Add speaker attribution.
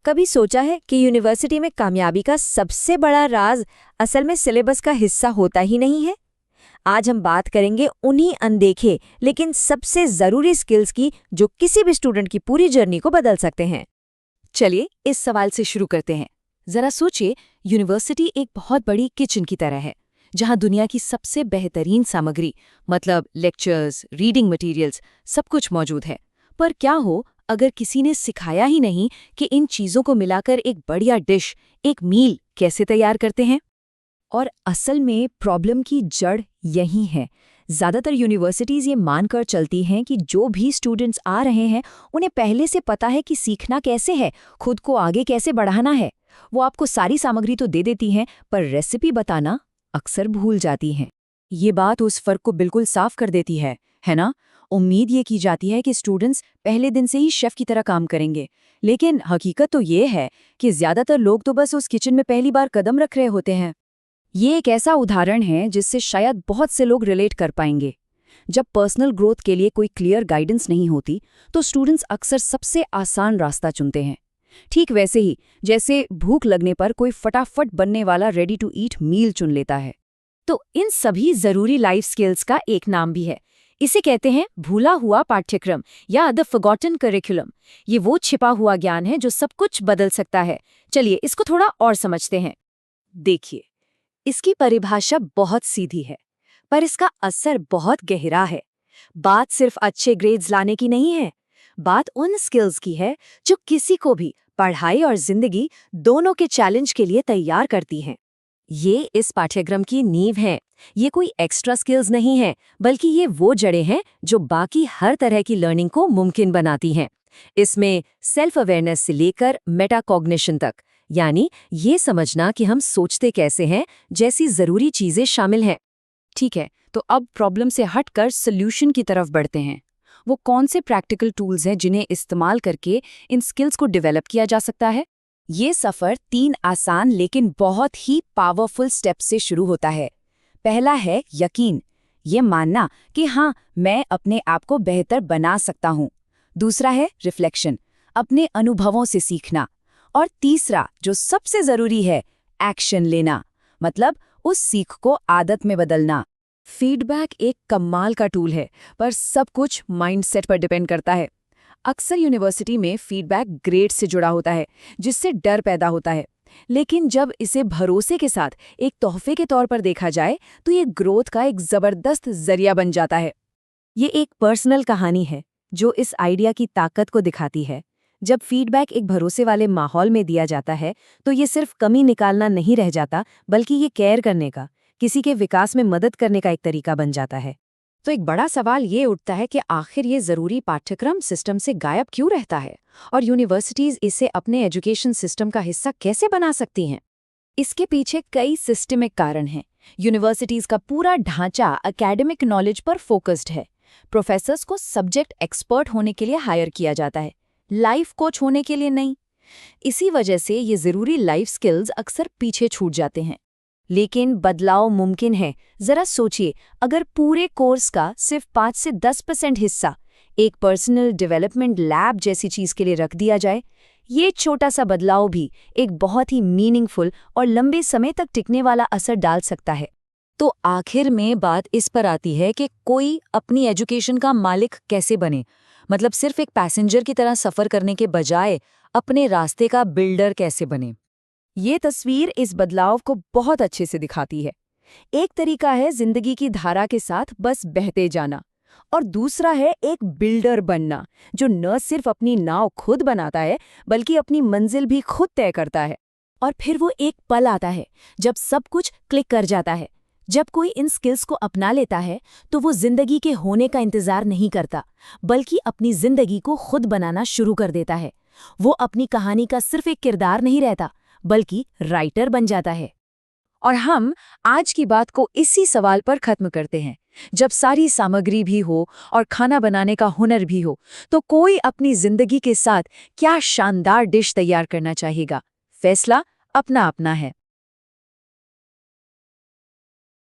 Speaker 1: कभी सोचा है कि यूनिवर्सिटी में कामयाबी का सबसे बड़ा राज असल में सिलेबस का हिस्सा होता ही नहीं है? आज हम बात करेंगे उन्हीं अनदेखे लेकिन सबसे ज़रूरी स्किल्स की जो किसी भी स्टूडेंट की पूरी जर्नी को बदल सकते हैं।
Speaker 2: चलिए इस सवाल से शुरू करते हैं। जरा सोचिए, यूनिवर्सिटी एक बहुत बड़ी किचन की तरह है, जहां दुनिया की सबसे बेहतरीन सामग्री मतलब लेक्चर्स, रीडिंग मटेरियल्स, सब कुछ मौजूद है। पर क्या हो अगर किसी ने सिखाया ही नहीं कि इन चीज़ों को मिलाकर एक बढ़िया डिश, एक मील कैसे तैयार करते हैं? और असल में प्रॉब्लम की जड़ यही है। ज़्यादातर यूनिवर्सिटीज़ ये मानकर चलती हैं कि जो भी स्टूडेंट्स आ रहे हैं उन्हें पहले से पता है कि सीखना कैसे है, खुद को आगे कैसे बढ़ाना है। वो आपको सारी सामग्री तो दे देती हैं, पर रेसिपी बताना अक्सर भूल जाती हैं। ये बात उस फ़र्क को बिल्कुल साफ कर देती है ना? उम्मीद ये की जाती है कि स्टूडेंट्स पहले दिन से ही शेफ़ की तरह काम करेंगे, लेकिन हकीकत तो ये है कि ज़्यादातर लोग तो बस उस किचन में पहली बार कदम रख रहे होते हैं। ये एक ऐसा उदाहरण है जिससे शायद बहुत से लोग रिलेट कर पाएंगे। जब पर्सनल ग्रोथ के लिए कोई क्लियर गाइडेंस नहीं होती, तो स्टूडेंट्स अक्सर सबसे आसान रास्ता चुनते हैं। ठीक वैसे ही जैसे भूख लगने पर कोई फटाफट बनने वाला रेडी टू ईट मील चुन लेता है। तो इन सभी ज़रूरी लाइफ स्किल्स का एक नाम भी है। इसे कहते हैं भूला हुआ पाठ्यक्रम या द फॉरगॉटन करिकुलम। ये वो छिपा हुआ ज्ञान है जो सब कुछ बदल सकता है। चलिए इसको थोड़ा और समझते हैं। देखिए, इसकी परिभाषा बहुत सीधी है, पर इसका असर बहुत गहरा है। बात सिर्फ अच्छे ग्रेड्स लाने की नहीं है, बात उन स्किल्स की है जो किसी को भी पढ़ाई और जिंदगी दोनों के चैलेंज के लिए तैयार करती हैं। ये इस पाठ्यक्रम की नींव है। ये कोई एक्स्ट्रा स्किल्स नहीं है, बल्कि ये वो जड़ें हैं जो बाकी हर तरह की लर्निंग को मुमकिन बनाती हैं। इसमें सेल्फ अवेयरनेस से लेकर मेटाकॉग्निशन तक, यानी ये समझना कि हम सोचते कैसे हैं, जैसी ज़रूरी चीज़ें शामिल हैं। ठीक है, तो अब प्रॉब्लम से हटकर सॉल्यूशन की तरफ बढ़ते हैं। वो कौन से प्रैक्टिकल टूल्स हैं जिन्हें इस्तेमाल करके इन स्किल्स को डेवलप किया जा सकता है? ये सफ़र 3 आसान लेकिन बहुत ही पावरफुल स्टेप से शुरू होता है। पहला है यकीन, ये मानना कि हाँ, मैं अपने आप को बेहतर बना सकता हूँ। दूसरा है रिफ्लेक्शन, अपने अनुभवों से सीखना। और तीसरा, जो सबसे ज़रूरी है, एक्शन लेना, मतलब उस सीख को आदत में बदलना। फीडबैक एक कमाल का टूल है, पर सब कुछ माइंडसेट पर डिपेंड करता है। अक्सर यूनिवर्सिटी में फीडबैक ग्रेड से जुड़ा होता है, जिससे डर पैदा होता है। लेकिन जब इसे भरोसे के साथ एक तोहफे के तौर पर देखा जाए, तो ये ग्रोथ का एक ज़बरदस्त जरिया बन जाता है। ये एक पर्सनल कहानी है जो इस आइडिया की ताकत को दिखाती है। जब फीडबैक एक भरोसे वाले माहौल में दिया जाता है, तो ये सिर्फ कमी निकालना नहीं रह जाता, बल्कि ये केयर करने का, किसी के विकास में मदद करने का एक तरीका बन जाता है। तो एक बड़ा सवाल ये उठता है कि आखिर ये ज़रूरी पाठ्यक्रम सिस्टम से गायब क्यों रहता है, और यूनिवर्सिटीज़ इसे अपने एजुकेशन सिस्टम का हिस्सा कैसे बना सकती हैं? इसके पीछे कई सिस्टमिक कारण हैं। यूनिवर्सिटीज़ का पूरा ढांचा एकेडमिक नॉलेज पर फोकस्ड है। प्रोफेसर्स को सब्जेक्ट एक्सपर्ट होने के लिए हायर किया जाता है, लाइफ कोच होने के लिए नहीं। इसी वजह से ये ज़रूरी लाइफ स्किल्स अक्सर पीछे छूट जाते हैं। लेकिन बदलाव मुमकिन है। ज़रा सोचिए, अगर पूरे कोर्स का सिर्फ 5 से 10% हिस्सा एक पर्सनल डेवलपमेंट लैब जैसी चीज़ के लिए रख दिया जाए, ये छोटा सा बदलाव भी एक बहुत ही मीनिंगफुल और लंबे समय तक टिकने वाला असर डाल सकता है। तो आखिर में बात इस पर आती है कि कोई अपनी एजुकेशन का मालिक कैसे बने, मतलब सिर्फ एक पैसेंजर की तरह सफ़र करने के बजाय अपने रास्ते का बिल्डर कैसे बने। ये तस्वीर इस बदलाव को बहुत अच्छे से दिखाती है। एक तरीका है जिंदगी की धारा के साथ बस बहते जाना, और दूसरा है एक बिल्डर बनना, जो न सिर्फ अपनी नाव खुद बनाता है, बल्कि अपनी मंजिल भी खुद तय करता है। और फिर वो एक पल आता है जब सब कुछ क्लिक कर जाता है। जब कोई इन स्किल्स को अपना लेता है, तो वो जिंदगी के होने का इंतजार नहीं करता, बल्कि अपनी जिंदगी को खुद बनाना शुरू कर देता है। वो अपनी कहानी का सिर्फ एक किरदार नहीं रहता, बल्कि राइटर बन जाता है। और हम आज की बात को इसी सवाल पर खत्म करते हैं। जब सारी सामग्री भी हो और खाना बनाने का हुनर भी हो, तो कोई अपनी जिंदगी के साथ क्या शानदार डिश तैयार करना चाहेगा? फैसला अपना अपना है।